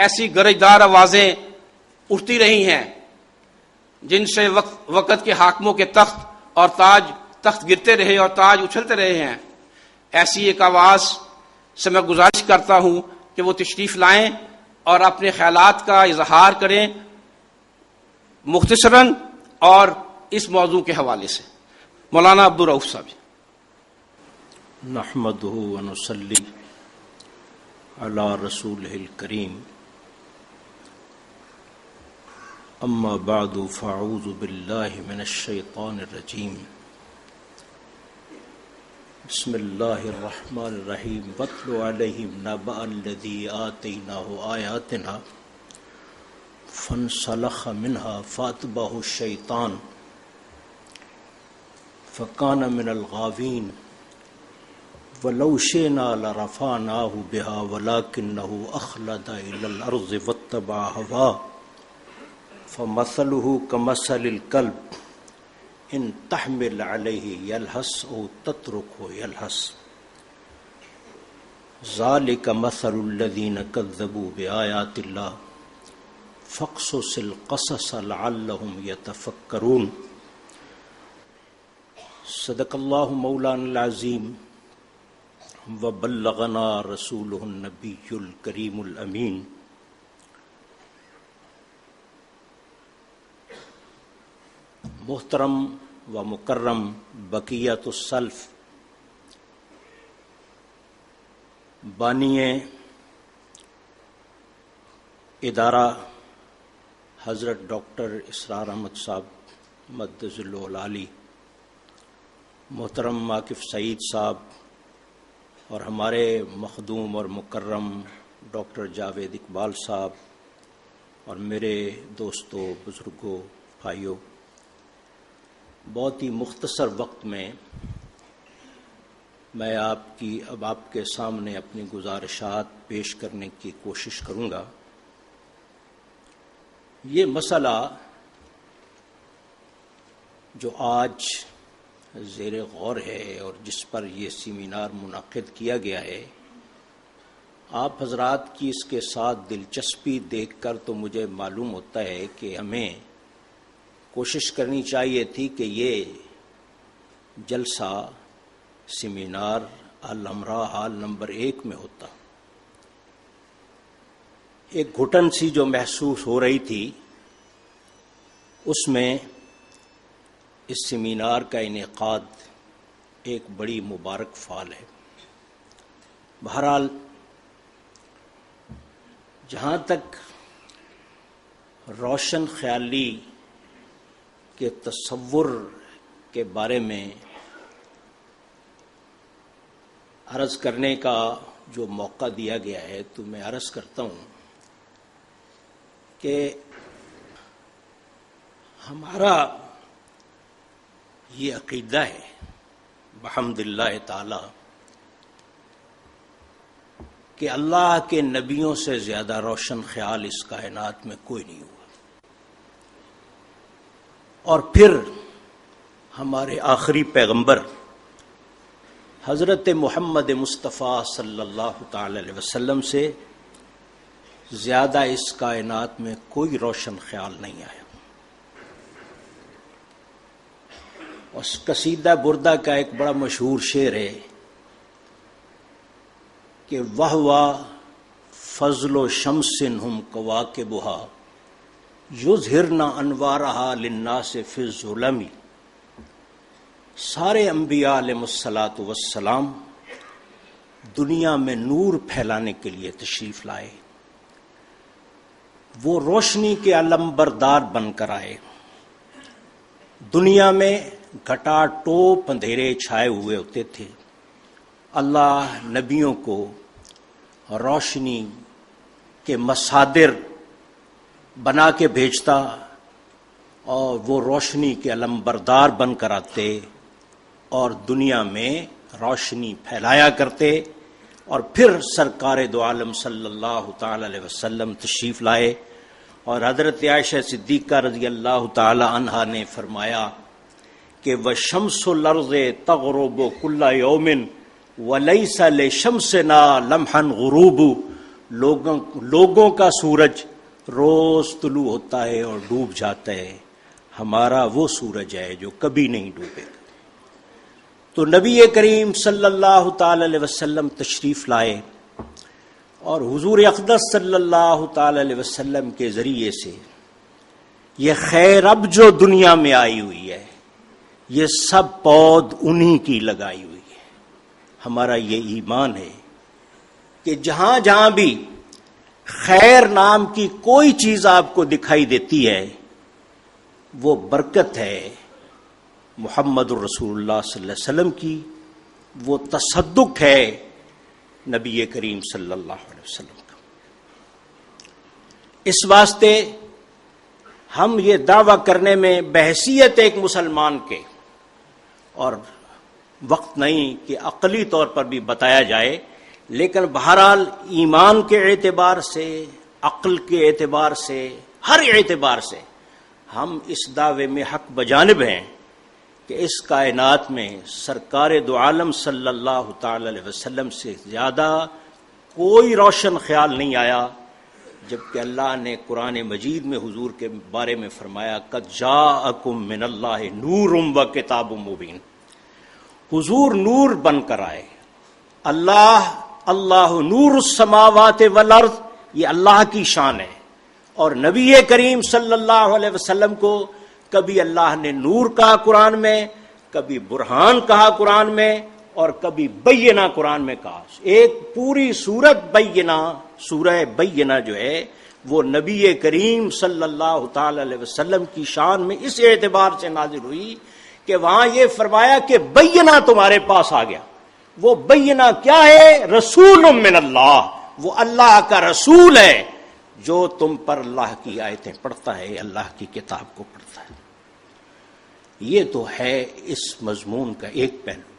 ایسی گرجدار آوازیں اٹھتی رہی ہیں جن سے وقت کے حاکموں کے تخت گرتے رہے اور تاج اچھلتے رہے ہیں. ایسی ایک آواز سے میں گزارش کرتا ہوں کہ وہ تشریف لائیں اور اپنے خیالات کا اظہار کریں مختصراً اور اس موضوع کے حوالے سے. مولانا عبدالرؤف صاحب. نحمدہ ونصلی علی رسولہ الکریم. اما بعد فاعوذ باللہ من الشیطان الرجیم. بسم اللہ الرحمن الرحیم. واتل علیہم نبأ الذی آتیناہ آیاتنا فانسلخ منها فاتبعه الشیطان فکان من الغاوین ولو شئنا لرفعناه بها ولكنه اخلد الى الارض واتبع هواه فمثله كمثل الكلب ان تحمل عليه يلهث او تتركه يلهث ذلك مثل الذين كذبوا بآيات الله فاقصص القصص لعلهم يتفكرون. صدق اللہ مولانا العظیم وبلغنا رسولہ النبی الکریم الامین. محترم و مکرم بقیت السلف بانی ادارہ حضرت ڈاکٹر اسرار احمد صاحب مدظ اللہ العالی، محترم عاکف سعید صاحب اور ہمارے مخدوم اور مکرم ڈاکٹر جاوید اقبال صاحب اور میرے دوستوں، بزرگوں، بھائیوں، بہت ہی مختصر وقت میں اب آپ کے سامنے اپنی گزارشات پیش کرنے کی کوشش کروں گا. یہ مسئلہ جو آج زیر غور ہے اور جس پر یہ سیمینار منعقد کیا گیا ہے، آپ حضرات کی اس کے ساتھ دلچسپی دیکھ کر تو مجھے معلوم ہوتا ہے کہ ہمیں کوشش کرنی چاہیے تھی کہ یہ جلسہ سیمینار الامراء ہال نمبر 1 میں ہوتا. ایک گھٹن سی جو محسوس ہو رہی تھی، اس میں اس سیمینار کا انعقاد ایک بڑی مبارک فعل ہے. بہرحال جہاں تک روشن خیالی کے تصور کے بارے میں عرض کرنے کا جو موقع دیا گیا ہے، تو میں عرض کرتا ہوں کہ ہمارا یہ عقیدہ ہے بحمد اللہ تعالی کہ اللہ کے نبیوں سے زیادہ روشن خیال اس کائنات میں کوئی نہیں ہوا. اور پھر ہمارے آخری پیغمبر حضرت محمد مصطفیٰ صلی اللہ تعالی علیہ وسلم سے زیادہ اس کائنات میں کوئی روشن خیال نہیں آیا. اس قصیدہ بردہ کا ایک بڑا مشہور شعر ہے کہ وَهُوَ فضل شمس ہم کواکبها یظہرن انوارها للناس فی الظلم. سارے انبیاء علیہ الصلاۃ والسلام دنیا میں نور پھیلانے کے لیے تشریف لائے، وہ روشنی کے علم بردار بن کر آئے. دنیا میں گھٹا ٹوپ اندھیرے چھائے ہوئے ہوتے تھے، اللہ نبیوں کو روشنی کے مصادر بنا کے بھیجتا اور وہ روشنی کے علم بردار بن کر آتے اور دنیا میں روشنی پھیلایا کرتے. اور پھر سرکار دو عالم صلی اللہ تعالی علیہ وسلم تشریف لائے اور حضرت عائشہ صدیقہ رضی اللہ تعالی عنہا نے فرمایا کہ وَشَمْسُ الْأَرْضِ تَغْرُبُ كُلَّ يَوْمٍ وَلَيْسَ لِشَمْسِنَا لَمْحًا غُرُوبُ لوگوں کا سورج روز طلوع ہوتا ہے اور ڈوب جاتا ہے، ہمارا وہ سورج ہے جو کبھی نہیں ڈوبے گا۔ تو نبی کریم صلی اللہ تعالی علیہ وسلم تشریف لائے اور حضور اقدس صلی اللہ تعالی علیہ وسلم کے ذریعے سے یہ خیر اب جو دنیا میں آئی ہوئی ہے، یہ سب پود انہی کی لگائی ہوئی ہے۔ ہمارا یہ ایمان ہے کہ جہاں جہاں بھی خیر نام کی کوئی چیز آپ کو دکھائی دیتی ہے، وہ برکت ہے محمد الرسول اللہ صلی اللہ علیہ وسلم کی، وہ تصدق ہے نبی کریم صلی اللہ علیہ وسلم کا۔ اس واسطے ہم یہ دعویٰ کرنے میں بحیثیت ایک مسلمان کے، اور وقت نہیں کہ عقلی طور پر بھی بتایا جائے، لیکن بہرحال ایمان کے اعتبار سے، عقل کے اعتبار سے، ہر اعتبار سے ہم اس دعوے میں حق بجانب ہیں کہ اس کائنات میں سرکار دو عالم صلی اللہ تعالی علیہ وسلم سے زیادہ کوئی روشن خیال نہیں آیا، جبکہ اللہ نے قرآن مجید میں حضور کے بارے میں فرمایا قد جاءکم من اللہ نور و کتاب مبین۔ حضور نور بن کر آئے۔ اللہ نور السماوات والارض، یہ اللہ کی شان ہے، اور نبی کریم صلی اللہ علیہ وسلم کو کبھی اللہ نے نور کہا قرآن میں، کبھی برہان کہا قرآن میں، اور کبھی بینہ قرآن میں کہا۔ ایک پوری سورت بینہ، سورہ بینہ جو ہے وہ نبی کریم صلی اللہ تعالی علیہ وسلم کی شان میں اس اعتبار سے نازل ہوئی کہ وہاں یہ فرمایا کہ بینہ تمہارے پاس آ گیا۔ وہ بینہ کیا ہے؟ رسول من اللہ، وہ اللہ کا رسول ہے جو تم پر اللہ کی آیتیں پڑھتا ہے، اللہ کی کتاب کو پڑھتا ہے۔ یہ تو ہے اس مضمون کا ایک پہلو۔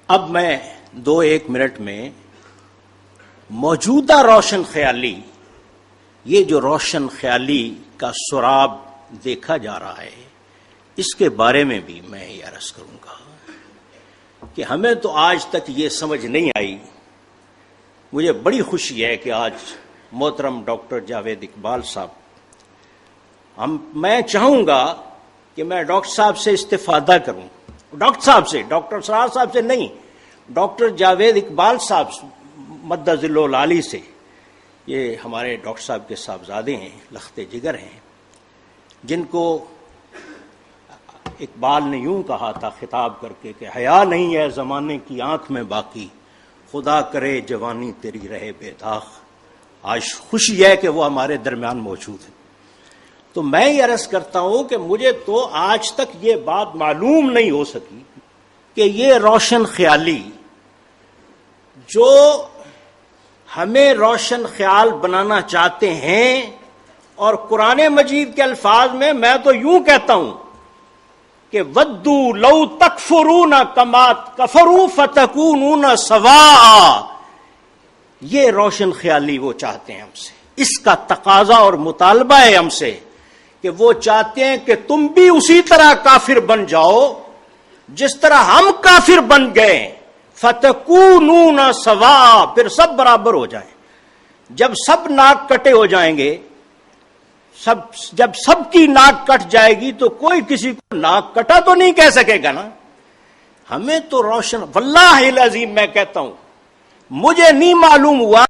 اب میں 2-1 منٹ میں موجودہ روشن خیالی، یہ جو روشن خیالی کا سراب دیکھا جا رہا ہے، اس کے بارے میں بھی میں یہ عرض کروں گا کہ ہمیں تو آج تک یہ سمجھ نہیں آئی۔ مجھے بڑی خوشی ہے کہ آج محترم ڈاکٹر جاوید اقبال صاحب، میں چاہوں گا کہ میں ڈاکٹر صاحب سے استفادہ کروں، ڈاکٹر صاحب سے، ڈاکٹر سرار صاحب سے نہیں، ڈاکٹر جاوید اقبال صاحب مد ذل العالی سے۔ یہ ہمارے ڈاکٹر صاحب کے صاحبزادے ہیں، لخت جگر ہیں، جن کو اقبال نے یوں کہا تھا خطاب کر کے کہ حیا نہیں ہے زمانے کی آنکھ میں باقی، خدا کرے جوانی تیری رہے بے داغ۔ آج خوشی ہے کہ وہ ہمارے درمیان موجود ہے۔ تو میں یہ عرض کرتا ہوں کہ مجھے تو آج تک یہ بات معلوم نہیں ہو سکی کہ یہ روشن خیالی جو ہمیں روشن خیال بنانا چاہتے ہیں، اور قرآن مجید کے الفاظ میں تو یوں کہتا ہوں کہ ودو لو تکفرون کما کفروا فتکونون سواء، یہ روشن خیالی وہ چاہتے ہیں ہم سے، اس کا تقاضا اور مطالبہ ہے ہم سے کہ وہ چاہتے ہیں کہ تم بھی اسی طرح کافر بن جاؤ جس طرح ہم کافر بن گئے، فتکونون سواء، پھر سب برابر ہو جائیں۔ جب سب ناک کٹے ہو جائیں گے، جب سب کی ناک کٹ جائے گی تو کوئی کسی کو ناک کٹا تو نہیں کہہ سکے گا نا۔ ہمیں تو روشن، واللہ العظیم میں کہتا ہوں، مجھے نہیں معلوم ہوا